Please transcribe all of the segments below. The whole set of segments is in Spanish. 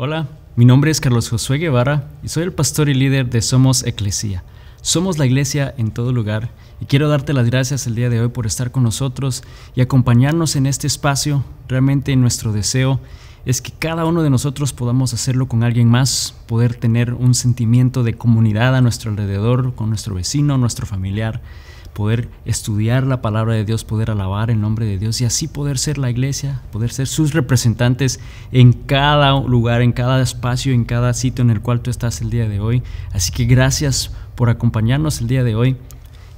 Hola, mi nombre es Carlos Josué Guevara y soy el pastor y líder de Somos Eclesia. Somos la iglesia en todo lugar y quiero darte las gracias el día de hoy por estar con nosotros y acompañarnos en este espacio. Realmente nuestro deseo es que cada uno de nosotros podamos hacerlo con alguien más, poder tener un sentimiento de comunidad a nuestro alrededor, con nuestro vecino, nuestro familiar, poder estudiar la palabra de Dios, poder alabar el nombre de Dios y así poder ser la iglesia, poder ser sus representantes en cada lugar, en cada espacio, en cada sitio en el cual tú estás el día de hoy. Así que gracias por acompañarnos el día de hoy.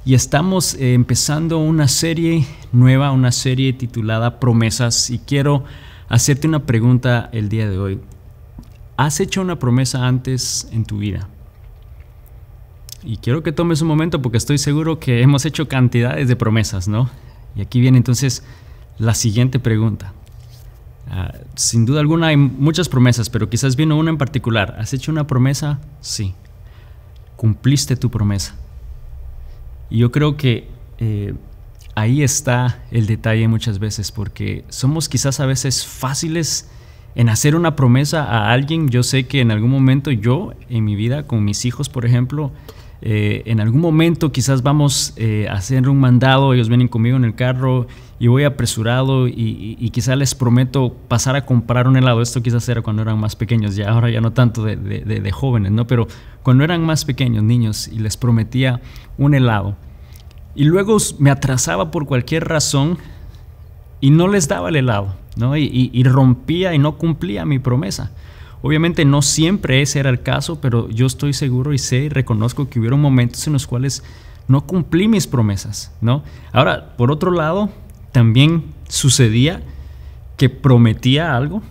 Y estamos empezando una serie nueva, una serie titulada Promesas, y quiero hacerte una pregunta el día de hoy. ¿Has hecho una promesa antes en tu vida? Y quiero que tomes un momento porque estoy seguro que hemos hecho cantidades de promesas, ¿no? Y aquí viene entonces la siguiente pregunta. Sin duda alguna hay muchas promesas, pero quizás vino una en particular. ¿Has hecho una promesa? Sí. ¿Cumpliste tu promesa? Y yo creo que ahí está el detalle muchas veces, porque somos quizás a veces fáciles en hacer una promesa a alguien. Yo sé que en algún momento yo, en mi vida, con mis hijos, por ejemplo, en algún momento quizás vamos a hacer un mandado, ellos vienen conmigo en el carro y voy apresurado y quizás les prometo pasar a comprar un helado. Esto quizás era cuando eran más pequeños, ya ahora ya no tanto de jóvenes, ¿no? Pero cuando eran más pequeños, niños, y les prometía un helado y luego me atrasaba por cualquier razón y no les daba el helado, ¿no? Y rompía y no cumplía mi promesa. Obviamente no siempre ese era el caso, pero yo estoy seguro y sé y reconozco que hubieron momentos en los cuales no cumplí mis promesas, ¿no? Ahora, por otro lado, también sucedía que prometía algo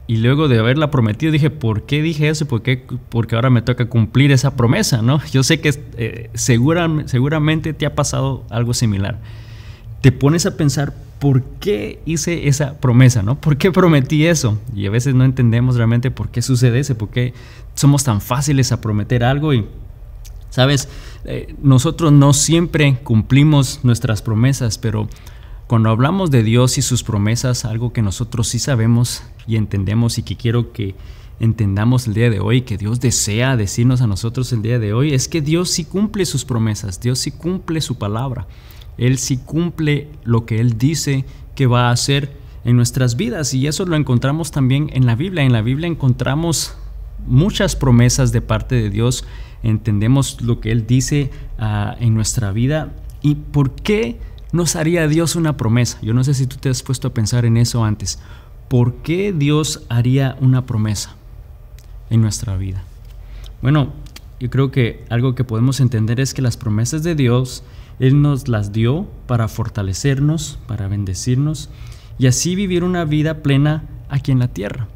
y luego de haberla prometido dije, ¿por qué dije eso? Porque ahora me toca cumplir esa promesa, ¿no? Yo sé que seguramente te ha pasado algo similar. Te pones a pensar, ¿por qué hice esa promesa, no? ¿Por qué prometí eso? Y a veces no entendemos realmente por qué sucede eso, por qué somos tan fáciles a prometer algo. Y, ¿sabes? Nosotros no siempre cumplimos nuestras promesas, pero cuando hablamos de Dios y sus promesas, algo que nosotros sí sabemos y entendemos y que quiero que entendamos el día de hoy, que Dios desea decirnos a nosotros el día de hoy, es que Dios sí cumple sus promesas, Dios sí cumple su palabra. Él sí cumple lo que Él dice que va a hacer en nuestras vidas, y eso lo encontramos también en la Biblia. En la Biblia encontramos muchas promesas de parte de Dios, entendemos lo que Él dice en nuestra vida. ¿Y por qué nos haría Dios una promesa? Yo no sé si tú te has puesto a pensar en eso antes. ¿Por qué Dios haría una promesa en nuestra vida? Bueno, yo creo que algo que podemos entender es que las promesas de Dios Él nos las dio para fortalecernos, para bendecirnos y así vivir una vida plena aquí en la tierra.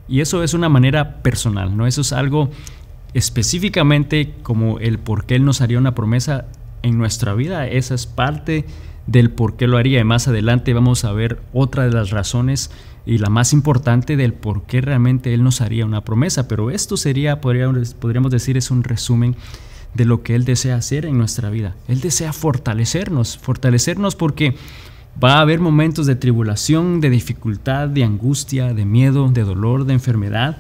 Y eso es una manera personal, ¿no? Eso es algo específicamente como el por qué Él nos haría una promesa en nuestra vida. Esa es parte del por qué lo haría. Y más adelante vamos a ver otra de las razones y la más importante del por qué realmente Él nos haría una promesa. Pero esto sería, podríamos decir, es un resumen de lo que Él desea hacer en nuestra vida. Él desea fortalecernos porque va a haber momentos de tribulación, de dificultad, de angustia, de miedo, de dolor, de enfermedad,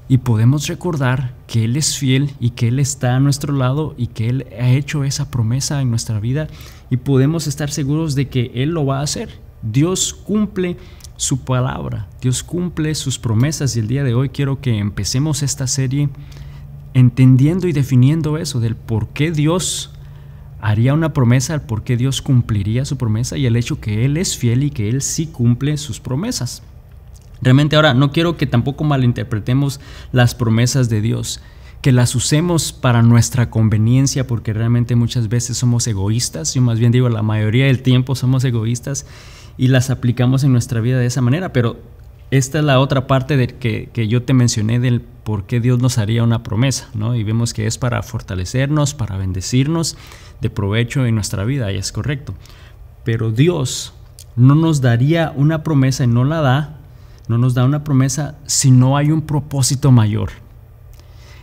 y podemos recordar que Él es fiel y que Él está a nuestro lado y que Él ha hecho esa promesa en nuestra vida, y podemos estar seguros de que Él lo va a hacer. Dios cumple su palabra, Dios cumple sus promesas, y el día de hoy quiero que empecemos esta serie entendiendo y definiendo eso del por qué Dios haría una promesa, el por qué Dios cumpliría su promesa y el hecho que Él es fiel y que Él sí cumple sus promesas. Realmente ahora no quiero que tampoco malinterpretemos las promesas de Dios, que las usemos para nuestra conveniencia, porque realmente muchas veces somos egoístas. Yo más bien digo, la mayoría del tiempo somos egoístas y las aplicamos en nuestra vida de esa manera, pero esta es la otra parte de que yo te mencioné del por qué Dios nos haría una promesa, ¿no? Y vemos que es para fortalecernos, para bendecirnos de provecho en nuestra vida, y es correcto. Pero Dios no nos daría una promesa y no nos da una promesa si no hay un propósito mayor.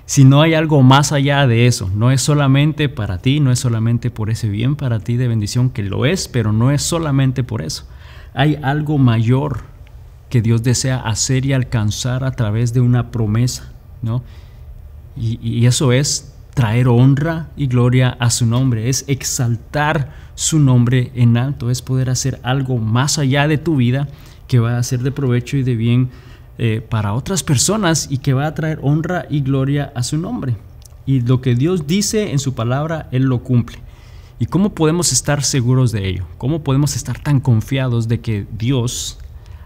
Si no hay algo más allá de eso, no es solamente para ti, no es solamente por ese bien para ti de bendición, que lo es, pero no es solamente por eso. Hay algo mayor que Dios desea hacer y alcanzar a través de una promesa, ¿no? Y eso es traer honra y gloria a su nombre, es exaltar su nombre en alto, es poder hacer algo más allá de tu vida que va a ser de provecho y de bien para otras personas y que va a traer honra y gloria a su nombre. Y lo que Dios dice en su palabra, Él lo cumple. ¿Y cómo podemos estar seguros de ello? ¿Cómo podemos estar tan confiados de que Dios,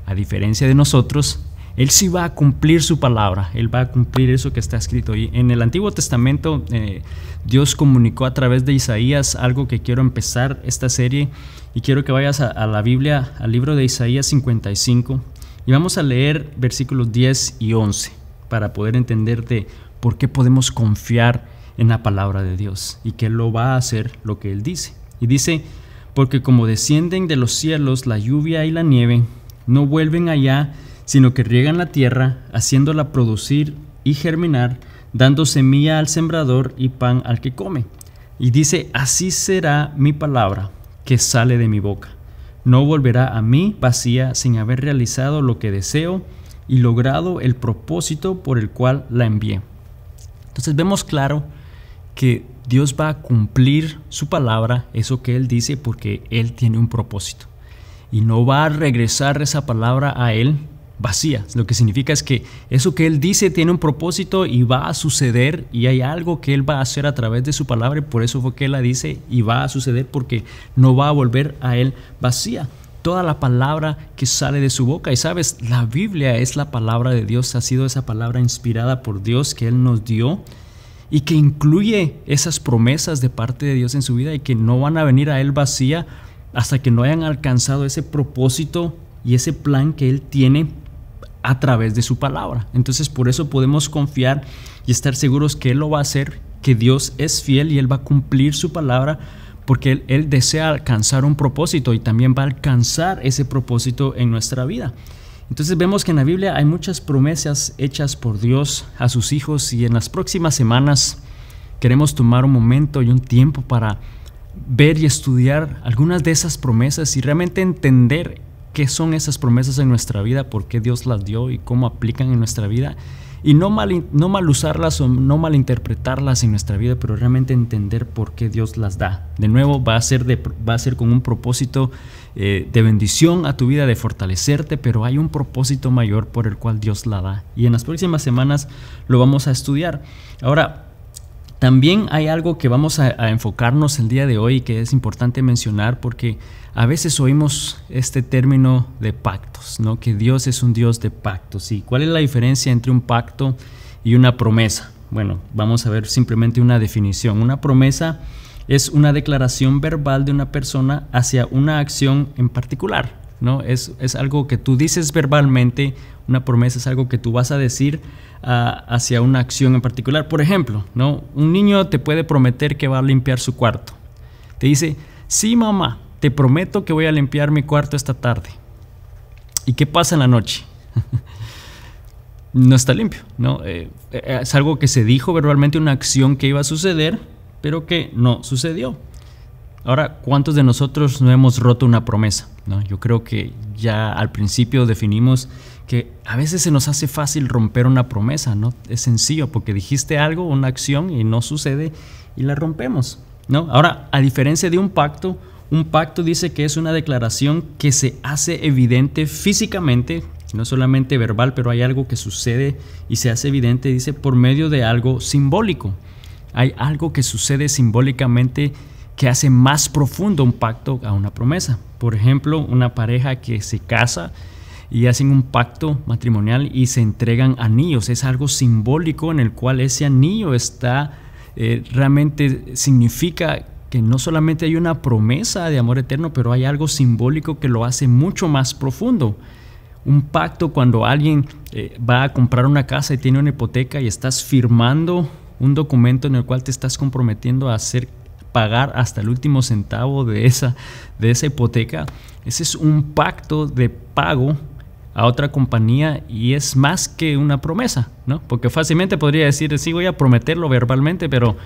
a diferencia de nosotros, Él sí va a cumplir su palabra? Él va a cumplir eso que está escrito. Y en el Antiguo Testamento, Dios comunicó a través de Isaías algo que quiero empezar esta serie. Y quiero que vayas a la Biblia, al libro de Isaías 55. Y vamos a leer versículos 10 y 11 para poder entender de por qué podemos confiar en la palabra de Dios y que Él lo va a hacer lo que Él dice. Y dice: porque como descienden de los cielos la lluvia y la nieve, no vuelven allá, sino que riegan la tierra, haciéndola producir y germinar, dando semilla al sembrador y pan al que come. Y dice: así será mi palabra que sale de mi boca. No volverá a mí vacía sin haber realizado lo que deseo y logrado el propósito por el cual la envié. Entonces vemos claro que Dios va a cumplir su palabra, eso que Él dice, porque Él tiene un propósito. Y no va a regresar esa palabra a Él vacía. Lo que significa es que eso que Él dice tiene un propósito y va a suceder, y hay algo que Él va a hacer a través de su palabra, y por eso fue que Él la dice, y va a suceder porque no va a volver a Él vacía. Toda la palabra que sale de su boca, y sabes, la Biblia es la palabra de Dios, ha sido esa palabra inspirada por Dios que Él nos dio y que incluye esas promesas de parte de Dios en su vida y que no van a venir a Él vacía hasta que no hayan alcanzado ese propósito y ese plan que Él tiene a través de su palabra. Entonces por eso podemos confiar y estar seguros que Él lo va a hacer, que Dios es fiel y Él va a cumplir su palabra, porque Él desea alcanzar un propósito y también va a alcanzar ese propósito en nuestra vida. Entonces vemos que en la Biblia hay muchas promesas hechas por Dios a sus hijos, y en las próximas semanas queremos tomar un momento y un tiempo para ver y estudiar algunas de esas promesas y realmente entender qué son esas promesas en nuestra vida, por qué Dios las dio y cómo aplican en nuestra vida, y no mal usarlas o no malinterpretarlas en nuestra vida, pero realmente entender por qué Dios las da. De nuevo, va a ser con un propósito de bendición a tu vida, de fortalecerte, pero hay un propósito mayor por el cual Dios la da, y en las próximas semanas lo vamos a estudiar. Ahora, también hay algo que vamos a enfocarnos el día de hoy que es importante mencionar, porque a veces oímos este término de pactos, ¿no? Que Dios es un Dios de pactos. ¿Y cuál es la diferencia entre un pacto y una promesa? Bueno, vamos a ver simplemente una definición. Una promesa es una declaración verbal de una persona hacia una acción en particular, ¿no? Es algo que tú dices verbalmente. Una promesa es algo que tú vas a decir hacia una acción en particular. Por ejemplo, ¿no? Un niño te puede prometer que va a limpiar su cuarto. Te dice: sí, mamá, te prometo que voy a limpiar mi cuarto esta tarde. ¿Y qué pasa en la noche? No está limpio, ¿no? Es algo que se dijo verbalmente, una acción que iba a suceder, pero que no sucedió. Ahora, ¿cuántos de nosotros no hemos roto una promesa, ¿no? Yo creo que ya al principio definimos que a veces se nos hace fácil romper una promesa, ¿no? Es sencillo porque dijiste algo, una acción, y no sucede y la rompemos, ¿no? Ahora, a diferencia de un pacto dice que es una declaración que se hace evidente físicamente, no solamente verbal, pero hay algo que sucede y se hace evidente, dice, por medio de algo simbólico. Hay algo que sucede simbólicamente que hace más profundo un pacto a una promesa. Por ejemplo, una pareja que se casa y hacen un pacto matrimonial y se entregan anillos. Es algo simbólico en el cual ese anillo está realmente significa que no solamente hay una promesa de amor eterno, pero hay algo simbólico que lo hace mucho más profundo. Un pacto, cuando alguien va a comprar una casa y tiene una hipoteca y estás firmando un documento en el cual te estás comprometiendo a pagar hasta el último centavo de esa hipoteca. Ese es un pacto de pago a otra compañía y es más que una promesa, ¿no? Porque fácilmente podría decir: sí, voy a prometerlo verbalmente, pero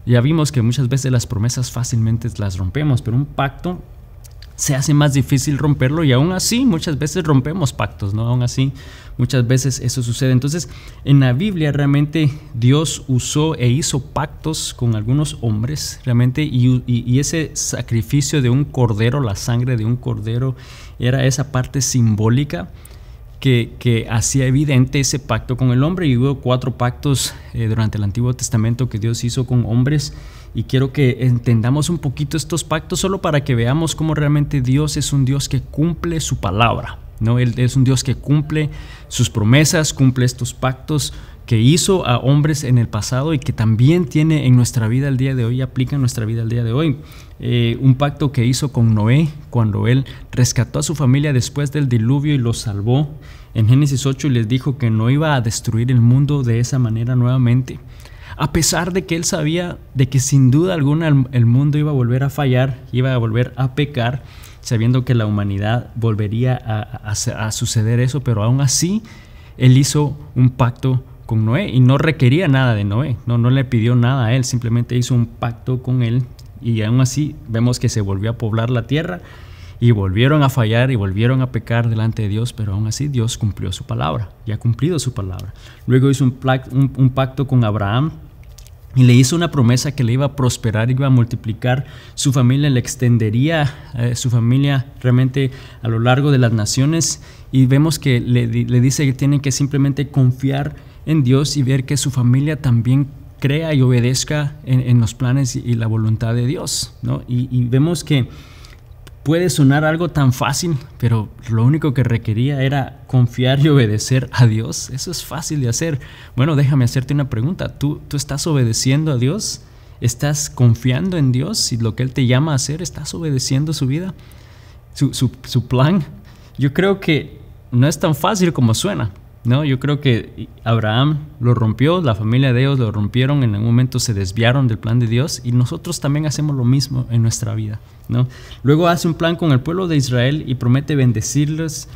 ya vimos que muchas veces las promesas fácilmente las rompemos. Pero un pacto se hace más difícil romperlo, y aún así muchas veces rompemos pactos, ¿no? Aún así muchas veces eso sucede. Entonces, en la Biblia realmente Dios usó e hizo pactos con algunos hombres realmente, y ese sacrificio de un cordero, la sangre de un cordero, era esa parte simbólica que hacía evidente ese pacto con el hombre. Y hubo 4 pactos durante el Antiguo Testamento que Dios hizo con hombres, y quiero que entendamos un poquito estos pactos solo para que veamos cómo realmente Dios es un Dios que cumple su palabra, ¿no? Él es un Dios que cumple sus promesas, cumple estos pactos que hizo a hombres en el pasado y que también tiene en nuestra vida el día de hoy, aplica en nuestra vida el día de hoy. Un pacto que hizo con Noé cuando él rescató a su familia después del diluvio y los salvó en Génesis 8, y les dijo que no iba a destruir el mundo de esa manera nuevamente, a pesar de que él sabía de que sin duda alguna el mundo iba a volver a fallar, iba a volver a pecar, sabiendo que la humanidad volvería a suceder eso. Pero aún así él hizo un pacto con Noé y no requería nada de Noé, no le pidió nada a él, simplemente hizo un pacto con él, y aún así vemos que se volvió a poblar la tierra y volvieron a fallar y volvieron a pecar delante de Dios, pero aún así Dios cumplió su palabra y ha cumplido su palabra. Luego hizo un pacto con Abraham y le hizo una promesa que le iba a prosperar, iba a multiplicar su familia, le extendería su familia realmente a lo largo de las naciones, y vemos que le dice que tienen que simplemente confiar en Dios y ver que su familia también crea y obedezca en los planes y la voluntad de Dios, ¿no? Y vemos que puede sonar algo tan fácil, pero lo único que requería era confiar y obedecer a Dios. Eso es fácil de hacer. Bueno, déjame hacerte una pregunta. ¿Tú estás obedeciendo a Dios? ¿Estás confiando en Dios y lo que Él te llama a hacer? ¿Estás obedeciendo su vida, su plan? Yo creo que no es tan fácil como suena, ¿no? Yo creo que Abraham lo rompió, la familia de ellos lo rompieron, en algún momento se desviaron del plan de Dios, y nosotros también hacemos lo mismo en nuestra vida, ¿no? Luego hace un plan con el pueblo de Israel y promete bendecirlos,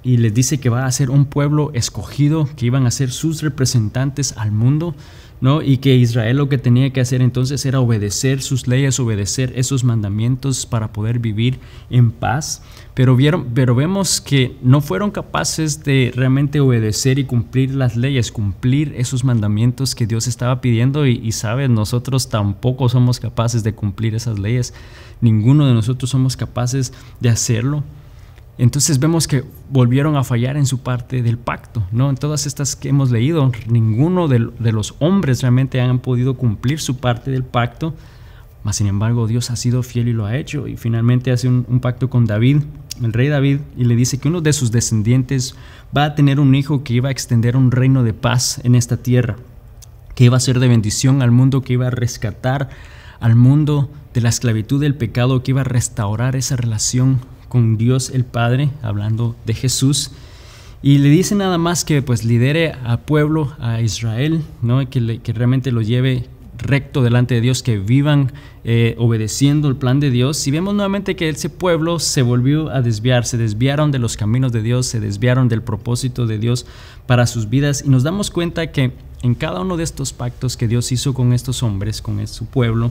y les dice que va a ser un pueblo escogido, que iban a ser sus representantes al mundo, ¿no? Y que Israel lo que tenía que hacer entonces era obedecer sus leyes, obedecer esos mandamientos para poder vivir en paz. Pero vemos que no fueron capaces de realmente obedecer y cumplir las leyes, cumplir esos mandamientos que Dios estaba pidiendo, y sabes, nosotros tampoco somos capaces de cumplir esas leyes. Ninguno de nosotros somos capaces de hacerlo. Entonces vemos que volvieron a fallar en su parte del pacto, ¿no? En todas estas que hemos leído, ninguno de los hombres realmente han podido cumplir su parte del pacto, mas sin embargo Dios ha sido fiel y lo ha hecho. Y finalmente hace un pacto con David, el rey David, y le dice que uno de sus descendientes va a tener un hijo que iba a extender un reino de paz en esta tierra, que iba a ser de bendición al mundo, que iba a rescatar al mundo de la esclavitud del pecado, que iba a restaurar esa relación con Dios el Padre, hablando de Jesús. Y le dice nada más que pues lidere al pueblo, a Israel, ¿no? Que realmente lo lleve recto delante de Dios, que vivan obedeciendo el plan de Dios. Y vemos nuevamente que ese pueblo se volvió a desviar, se desviaron de los caminos de Dios, se desviaron del propósito de Dios para sus vidas, y nos damos cuenta que en cada uno de estos pactos que Dios hizo con estos hombres, con su pueblo,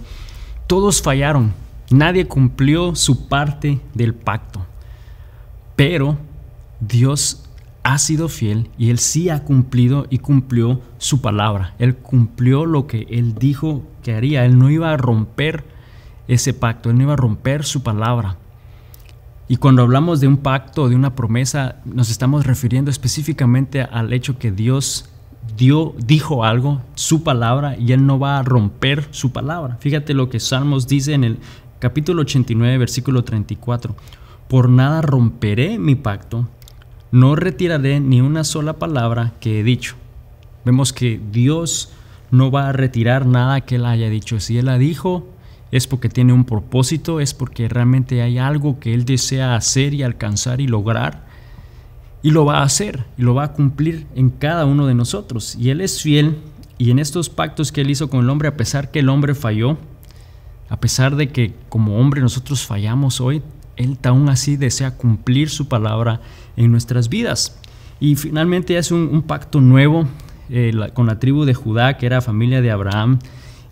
todos fallaron. Nadie cumplió su parte del pacto, pero Dios ha sido fiel y Él sí ha cumplido y cumplió su palabra. Él cumplió lo que Él dijo que haría. Él no iba a romper ese pacto, Él no iba a romper su palabra. Y cuando hablamos de un pacto, de una promesa, nos estamos refiriendo específicamente al hecho que Dios dijo algo, su palabra, y Él no va a romper su palabra. Fíjate lo que Salmos dice en el capítulo 89, versículo 34. Por nada romperé mi pacto, no retiraré ni una sola palabra que he dicho. Vemos que Dios no va a retirar nada que Él haya dicho. Si Él la dijo, es porque tiene un propósito, es porque realmente hay algo que Él desea hacer y alcanzar y lograr, y lo va a hacer y lo va a cumplir en cada uno de nosotros. Y Él es fiel, y en estos pactos que Él hizo con el hombre, a pesar que el hombre falló, a pesar de que como hombre nosotros fallamos hoy, Él aún así desea cumplir su palabra en nuestras vidas. Y finalmente hace un pacto nuevo con la tribu de Judá, que era familia de Abraham,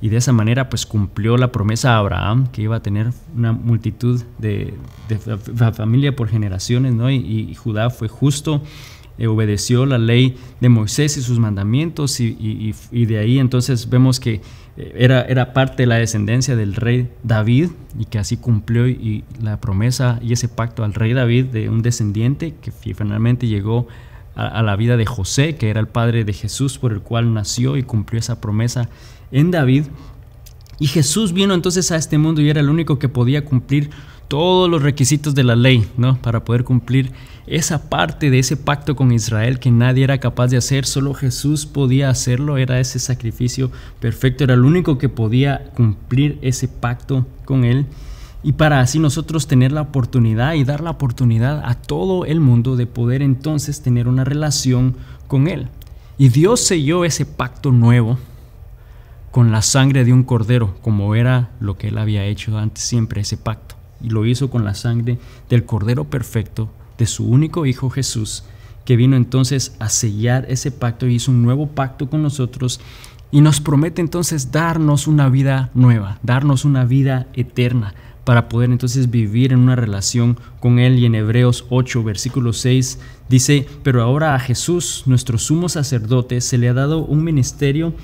y de esa manera pues cumplió la promesa a Abraham, que iba a tener una multitud de familia por generaciones, ¿no? Y Judá fue justo, obedeció la ley de Moisés y sus mandamientos, y de ahí entonces vemos que era parte de la descendencia del rey David, y que así cumplió y la promesa y ese pacto al rey David de un descendiente que finalmente llegó a la vida de José, que era el padre de Jesús, por el cual nació y cumplió esa promesa en David. Y Jesús vino entonces a este mundo y era el único que podía cumplir todos los requisitos de la ley, ¿no? Para poder cumplir esa parte de ese pacto con Israel que nadie era capaz de hacer, solo Jesús podía hacerlo. Era ese sacrificio perfecto, era el único que podía cumplir ese pacto con él. Y para así nosotros tener la oportunidad y dar la oportunidad a todo el mundo de poder entonces tener una relación con él. Y Dios selló ese pacto nuevo con la sangre de un cordero, como era lo que él había hecho antes siempre, ese pacto. Y lo hizo con la sangre del cordero perfecto, de su único hijo Jesús, que vino entonces a sellar ese pacto y hizo un nuevo pacto con nosotros. Y nos promete entonces darnos una vida nueva, darnos una vida eterna, para poder entonces vivir en una relación con él. Y en Hebreos 8, versículo 6 dice: pero ahora a Jesús, nuestro sumo sacerdote, se le ha dado un ministerio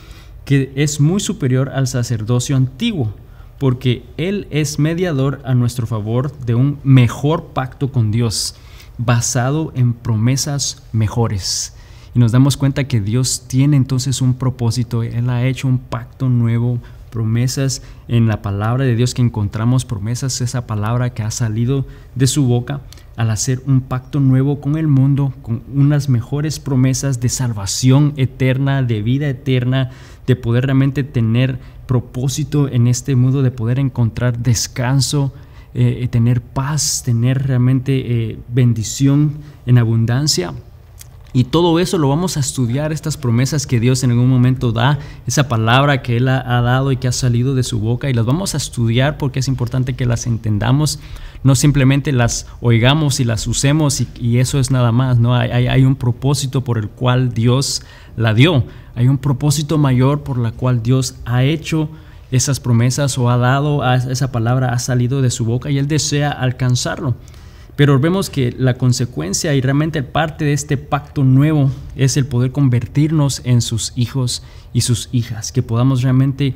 que es muy superior al sacerdocio antiguo, porque él es mediador a nuestro favor de un mejor pacto con Dios, basado en promesas mejores. Y nos damos cuenta que Dios tiene entonces un propósito. Él ha hecho un pacto nuevo, promesas en la palabra de Dios que encontramos, promesas, esa palabra que ha salido de su boca al hacer un pacto nuevo con el mundo, con unas mejores promesas de salvación eterna, de vida eterna, de poder realmente tener propósito en este mundo, de poder encontrar descanso, tener paz, tener realmente bendición en abundancia. Y todo eso lo vamos a estudiar, estas promesas que Dios en algún momento da, esa palabra que Él ha dado y que ha salido de su boca, y las vamos a estudiar porque es importante que las entendamos, no simplemente las oigamos y las usemos y eso es nada más, ¿no? Hay un propósito por el cual Dios la dio, hay un propósito mayor por la cual Dios ha hecho esas promesas o ha dado, esa palabra ha salido de su boca y Él desea alcanzarlo. Pero vemos que la consecuencia y realmente parte de este pacto nuevo es el poder convertirnos en sus hijos y sus hijas, que podamos realmente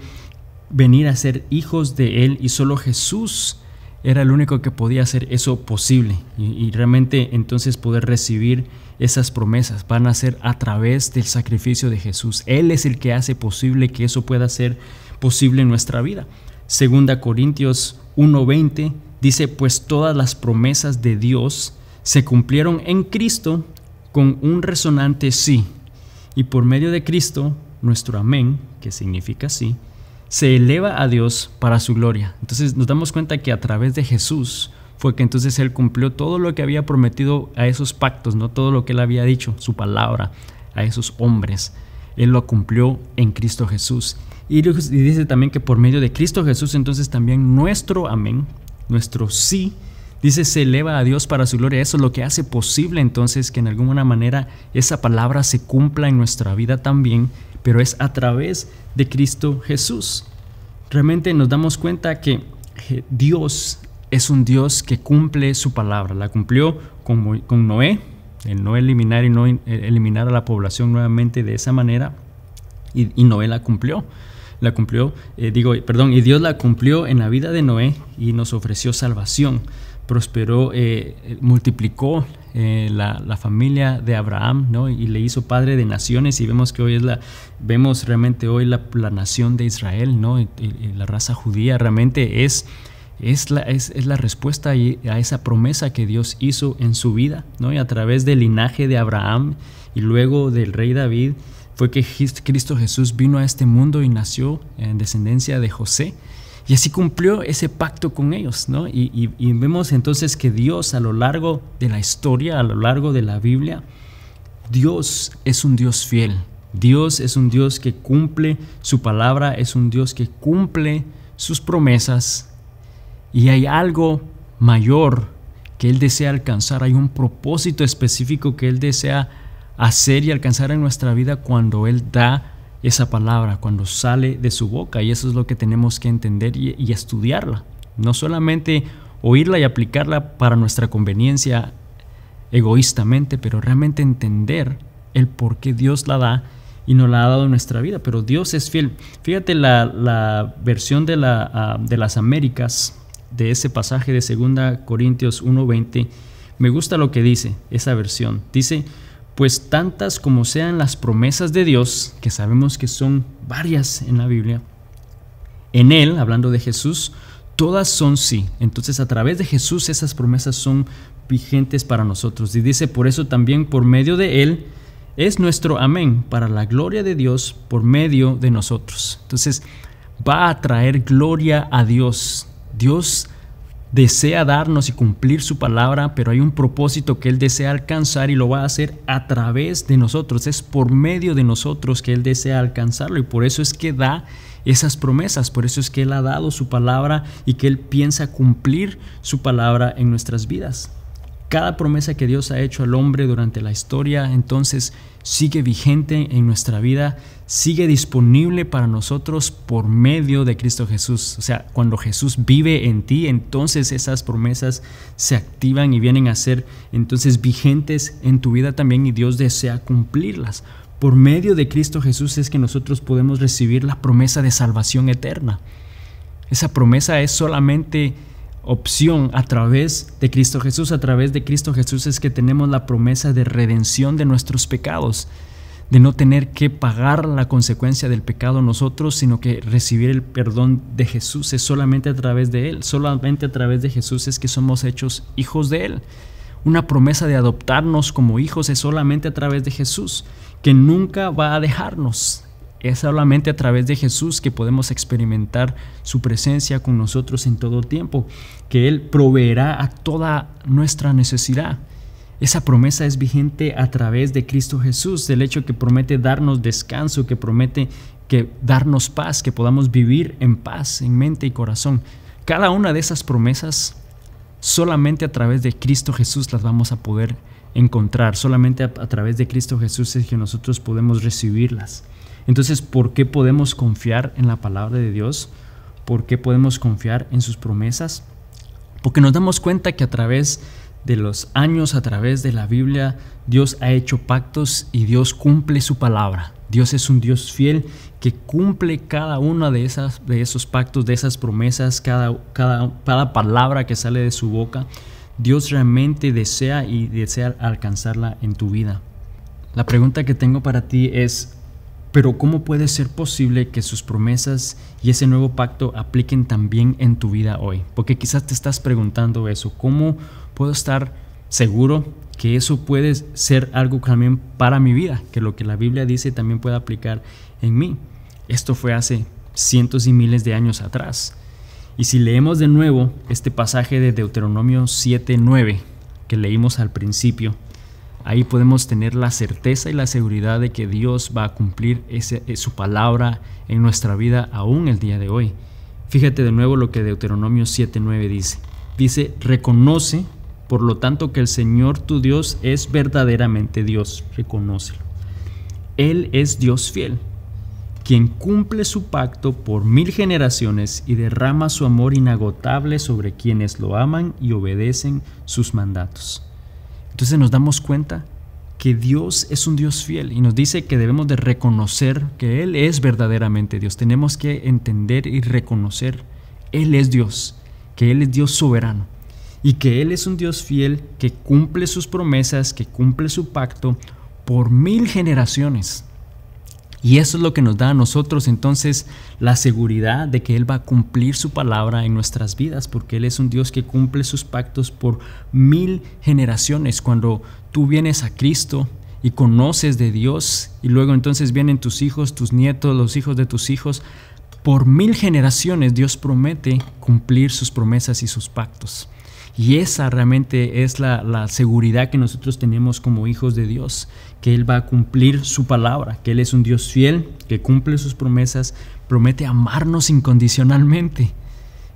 venir a ser hijos de Él, y solo Jesús era el único que podía hacer eso posible, y realmente entonces poder recibir esas promesas van a ser a través del sacrificio de Jesús. Él es el que hace posible que eso pueda ser posible en nuestra vida. 2 Corintios 1:20 dice: pues todas las promesas de Dios se cumplieron en Cristo con un resonante sí, y por medio de Cristo nuestro amén, que significa sí, se eleva a Dios para su gloria. Entonces nos damos cuenta que a través de Jesús fue que entonces Él cumplió todo lo que había prometido a esos pactos, ¿no? Todo lo que Él había dicho, su palabra a esos hombres, Él lo cumplió en Cristo Jesús. Y dice también que por medio de Cristo Jesús entonces también nuestro amén, nuestro sí, dice, se eleva a Dios para su gloria. Eso es lo que hace posible entonces que en alguna manera esa palabra se cumpla en nuestra vida también, pero es a través de Cristo Jesús. Realmente nos damos cuenta que Dios es un Dios que cumple su palabra. La cumplió con Noé, el no eliminar y no eliminar a la población nuevamente de esa manera, y Noé la cumplió. Y Dios la cumplió en la vida de Noé y nos ofreció salvación. Prosperó, multiplicó la familia de Abraham, ¿no? Y le hizo padre de naciones, y vemos que hoy vemos realmente hoy la nación de Israel, ¿no? Y la raza judía realmente es la respuesta a esa promesa que Dios hizo en su vida, ¿no? Y a través del linaje de Abraham y luego del rey David fue que Cristo Jesús vino a este mundo y nació en descendencia de José, y así cumplió ese pacto con ellos, ¿no? Y vemos entonces que Dios, a lo largo de la historia, a lo largo de la Biblia, Dios es un Dios fiel. Dios es un Dios que cumple su palabra, es un Dios que cumple sus promesas, y hay algo mayor que Él desea alcanzar. Hay un propósito específico que Él desea hacer y alcanzar en nuestra vida cuando Él da esa palabra cuando sale de su boca, y eso es lo que tenemos que entender y estudiarla. No solamente oírla y aplicarla para nuestra conveniencia egoístamente, pero realmente entender el por qué Dios la da y nos la ha dado en nuestra vida. Pero Dios es fiel. Fíjate la versión de las Américas de ese pasaje de 2 Corintios 1:20. Me gusta lo que dice esa versión. Dice: pues tantas como sean las promesas de Dios, que sabemos que son varias en la Biblia, en Él, hablando de Jesús, todas son sí. Entonces, a través de Jesús esas promesas son vigentes para nosotros. Y dice: por eso también por medio de Él es nuestro amén, para la gloria de Dios por medio de nosotros. Entonces, va a traer gloria a Dios. Dios desea darnos y cumplir su palabra, pero hay un propósito que Él desea alcanzar y lo va a hacer a través de nosotros. Es por medio de nosotros que Él desea alcanzarlo, y por eso es que da esas promesas, por eso es que Él ha dado su palabra y que Él piensa cumplir su palabra en nuestras vidas. Cada promesa que Dios ha hecho al hombre durante la historia, entonces sigue vigente en nuestra vida, sigue disponible para nosotros por medio de Cristo Jesús. O sea, cuando Jesús vive en ti, entonces esas promesas se activan y vienen a ser entonces vigentes en tu vida también, y Dios desea cumplirlas. Por medio de Cristo Jesús es que nosotros podemos recibir la promesa de salvación eterna. Esa promesa es solamente opción a través de Cristo Jesús. A través de Cristo Jesús es que tenemos la promesa de redención de nuestros pecados, de no tener que pagar la consecuencia del pecado nosotros, sino que recibir el perdón de Jesús. Es solamente a través de Él, solamente a través de Jesús es que somos hechos hijos de Él. Una promesa de adoptarnos como hijos es solamente a través de Jesús, que nunca va a dejarnos. Es solamente a través de Jesús que podemos experimentar su presencia con nosotros en todo tiempo, que Él proveerá a toda nuestra necesidad. Esa promesa es vigente a través de Cristo Jesús, del hecho que promete darnos descanso, que promete darnos paz, que podamos vivir en paz, en mente y corazón. Cada una de esas promesas, solamente a través de Cristo Jesús las vamos a poder encontrar. Solamente a través de Cristo Jesús es que nosotros podemos recibirlas. Entonces, ¿por qué podemos confiar en la palabra de Dios? ¿Por qué podemos confiar en sus promesas? Porque nos damos cuenta que a través de los años, a través de la Biblia, Dios ha hecho pactos y Dios cumple su palabra. Dios es un Dios fiel que cumple cada una de esos pactos, de esas promesas, cada palabra que sale de su boca. Dios realmente desea alcanzarla en tu vida. La pregunta que tengo para ti es: pero ¿cómo puede ser posible que sus promesas y ese nuevo pacto apliquen también en tu vida hoy? Porque quizás te estás preguntando eso. ¿Cómo puedo estar seguro que eso puede ser algo también para mi vida? Que lo que la Biblia dice también puede aplicar en mí. Esto fue hace cientos y miles de años atrás. Y si leemos de nuevo este pasaje de Deuteronomio 7:9 que leímos al principio, ahí podemos tener la certeza y la seguridad de que Dios va a cumplir su palabra en nuestra vida aún el día de hoy. Fíjate de nuevo lo que Deuteronomio 7:9 dice. Dice: reconoce, por lo tanto, que el Señor tu Dios es verdaderamente Dios. Reconócelo. Él es Dios fiel, quien cumple su pacto por 1000 generaciones y derrama su amor inagotable sobre quienes lo aman y obedecen sus mandatos. Entonces nos damos cuenta que Dios es un Dios fiel y nos dice que debemos de reconocer que Él es verdaderamente Dios. Tenemos que entender y reconocer: Él es Dios, que Él es Dios soberano y que Él es un Dios fiel que cumple sus promesas, que cumple su pacto por 1000 generaciones. Y eso es lo que nos da a nosotros entonces la seguridad de que Él va a cumplir su palabra en nuestras vidas, porque Él es un Dios que cumple sus pactos por 1000 generaciones. Cuando tú vienes a Cristo y conoces de Dios, y luego entonces vienen tus hijos, tus nietos, los hijos de tus hijos, por 1000 generaciones Dios promete cumplir sus promesas y sus pactos. Y esa realmente es la seguridad que nosotros tenemos como hijos de Dios, que Él va a cumplir su palabra, que Él es un Dios fiel, que cumple sus promesas, promete amarnos incondicionalmente.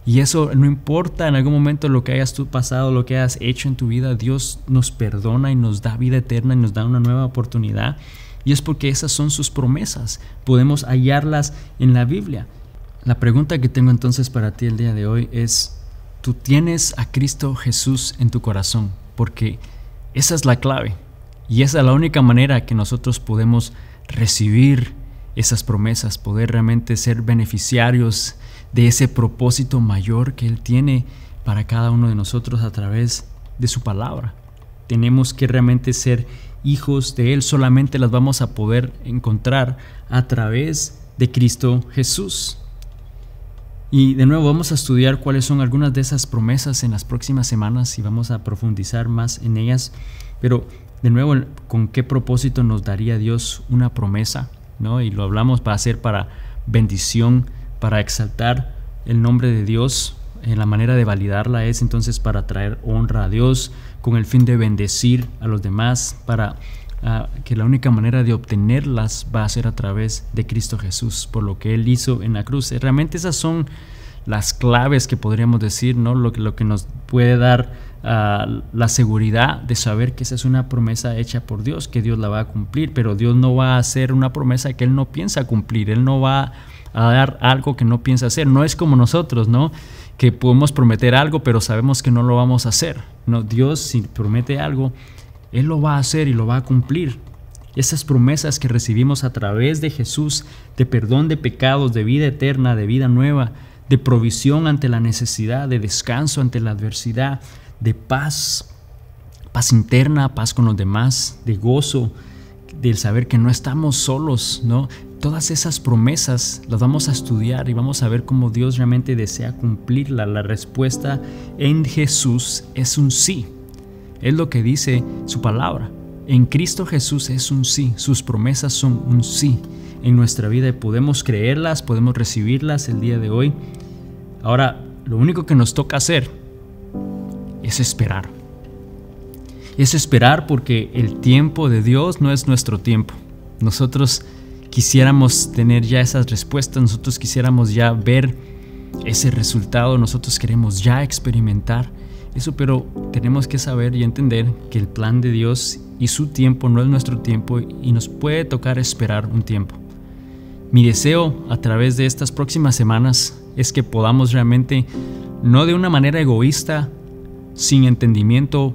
Y eso no importa en algún momento lo que hayas tú pasado, lo que hayas hecho en tu vida, Dios nos perdona y nos da vida eterna y nos da una nueva oportunidad. y es porque esas son sus promesas. Podemos hallarlas en la Biblia. La pregunta que tengo entonces para ti el día de hoy es: ¿tú tienes a Cristo Jesús en tu corazón? Porque esa es la clave y esa es la única manera que nosotros podemos recibir esas promesas, poder realmente ser beneficiarios de ese propósito mayor que Él tiene para cada uno de nosotros a través de su palabra. Tenemos que realmente ser hijos de Él. Solamente las vamos a poder encontrar a través de Cristo Jesús. Y de nuevo vamos a estudiar cuáles son algunas de esas promesas en las próximas semanas y vamos a profundizar más en ellas. Pero de nuevo, ¿con qué propósito nos daría Dios una promesa? ¿No? Y lo hablamos, va a ser para bendición, para exaltar el nombre de Dios. La manera de validarla es entonces para traer honra a Dios, con el fin de bendecir a los demás, para que la única manera de obtenerlas va a ser a través de Cristo Jesús, por lo que Él hizo en la cruz. Realmente esas son las claves que podríamos decir, ¿no? Lo que nos puede dar la seguridad de saber que esa es una promesa hecha por Dios, que Dios la va a cumplir, pero Dios no va a hacer una promesa que Él no piensa cumplir. Él no va a dar algo que no piensa hacer. No es como nosotros, ¿no? Que podemos prometer algo, pero sabemos que no lo vamos a hacer. No, Dios, si promete algo, Él lo va a hacer y lo va a cumplir. Esas promesas que recibimos a través de Jesús, de perdón de pecados, de vida eterna, de vida nueva, de provisión ante la necesidad, de descanso ante la adversidad, de paz, paz interna, paz con los demás, de gozo, del saber que no estamos solos, ¿no? Todas esas promesas las vamos a estudiar y vamos a ver cómo Dios realmente desea cumplirla. La respuesta en Jesús es un sí. Es lo que dice su palabra. En Cristo Jesús es un sí. Sus promesas son un sí en nuestra vida y podemos creerlas, podemos recibirlas el día de hoy. Ahora, lo único que nos toca hacer es esperar. Es esperar porque el tiempo de Dios no es nuestro tiempo. Nosotros quisiéramos tener ya esas respuestas, nosotros quisiéramos ya ver ese resultado, nosotros queremos ya experimentar eso, pero tenemos que saber y entender que el plan de Dios y su tiempo no es nuestro tiempo y nos puede tocar esperar un tiempo. Mi deseo a través de estas próximas semanas es que podamos realmente, no de una manera egoísta, sin entendimiento,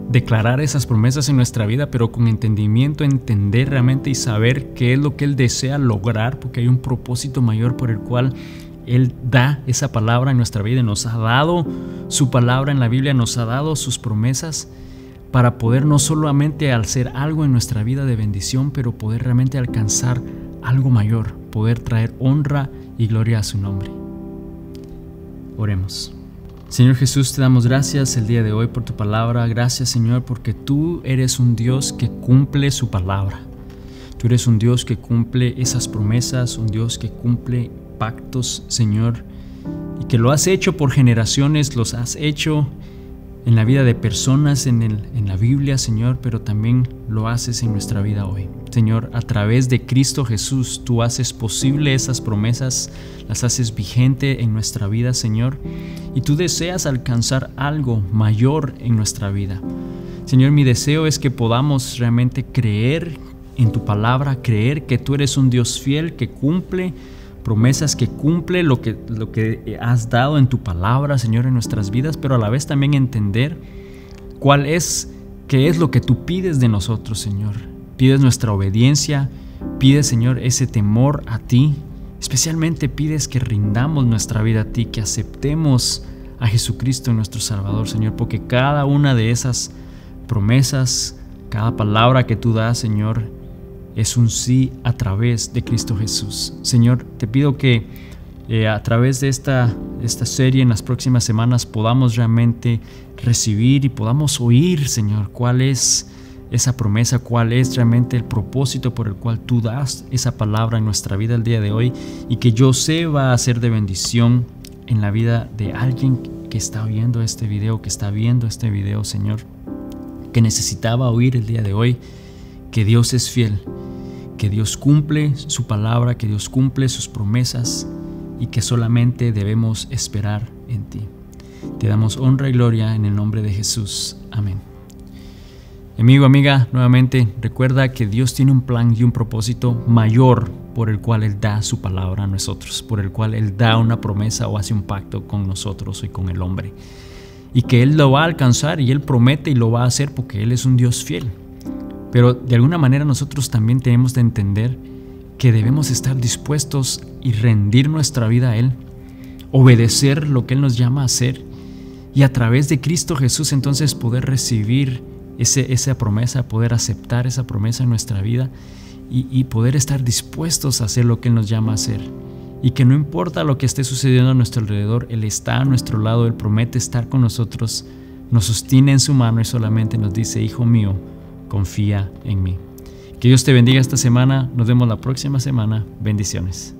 declarar esas promesas en nuestra vida, pero con entendimiento, entender realmente y saber qué es lo que Él desea lograr, porque hay un propósito mayor por el cual Él da esa palabra en nuestra vida. Nos ha dado su palabra en la Biblia, nos ha dado sus promesas para poder no solamente hacer algo en nuestra vida de bendición, pero poder realmente alcanzar algo mayor, poder traer honra y gloria a su nombre. Oremos. Señor Jesús, te damos gracias el día de hoy por tu palabra. Gracias, Señor, porque tú eres un Dios que cumple su palabra. Tú eres un Dios que cumple esas promesas, un Dios que cumple pactos, Señor, y que lo has hecho por generaciones, los has hecho en la vida de personas en la Biblia, Señor, pero también lo haces en nuestra vida hoy. Señor, a través de Cristo Jesús, tú haces posible esas promesas, las haces vigente en nuestra vida, Señor, y tú deseas alcanzar algo mayor en nuestra vida. Señor, mi deseo es que podamos realmente creer en tu palabra, creer que tú eres un Dios fiel que cumple promesas, que cumple lo que has dado en tu palabra, Señor, en nuestras vidas, pero a la vez también entender qué es lo que tú pides de nosotros, Señor. Pides nuestra obediencia, pides, Señor, ese temor a ti, especialmente pides que rindamos nuestra vida a ti, que aceptemos a Jesucristo nuestro Salvador, Señor, porque cada una de esas promesas, cada palabra que tú das, Señor, es un sí a través de Cristo Jesús. Señor, te pido que a través de esta serie en las próximas semanas podamos realmente recibir y podamos oír, Señor, cuál es esa promesa, cuál es realmente el propósito por el cual tú das esa palabra en nuestra vida el día de hoy, y que yo sé va a ser de bendición en la vida de alguien que está oyendo este video, que está viendo este video, Señor, que necesitaba oír el día de hoy que Dios es fiel, que Dios cumple su palabra, que Dios cumple sus promesas y que solamente debemos esperar en ti. Te damos honra y gloria en el nombre de Jesús. Amén. Amigo, amiga, nuevamente recuerda que Dios tiene un plan y un propósito mayor por el cual Él da su palabra a nosotros, por el cual Él da una promesa o hace un pacto con nosotros y con el hombre. Y que Él lo va a alcanzar y Él promete y lo va a hacer porque Él es un Dios fiel. Pero de alguna manera nosotros también tenemos de entender que debemos estar dispuestos y rendir nuestra vida a Él, obedecer lo que Él nos llama a hacer y a través de Cristo Jesús entonces poder recibir esa promesa, poder aceptar esa promesa en nuestra vida y poder estar dispuestos a hacer lo que Él nos llama a hacer. Y que no importa lo que esté sucediendo a nuestro alrededor, Él está a nuestro lado, Él promete estar con nosotros, nos sostiene en su mano y solamente nos dice: hijo mío, confía en mí. Que Dios te bendiga esta semana, nos vemos la próxima semana, bendiciones.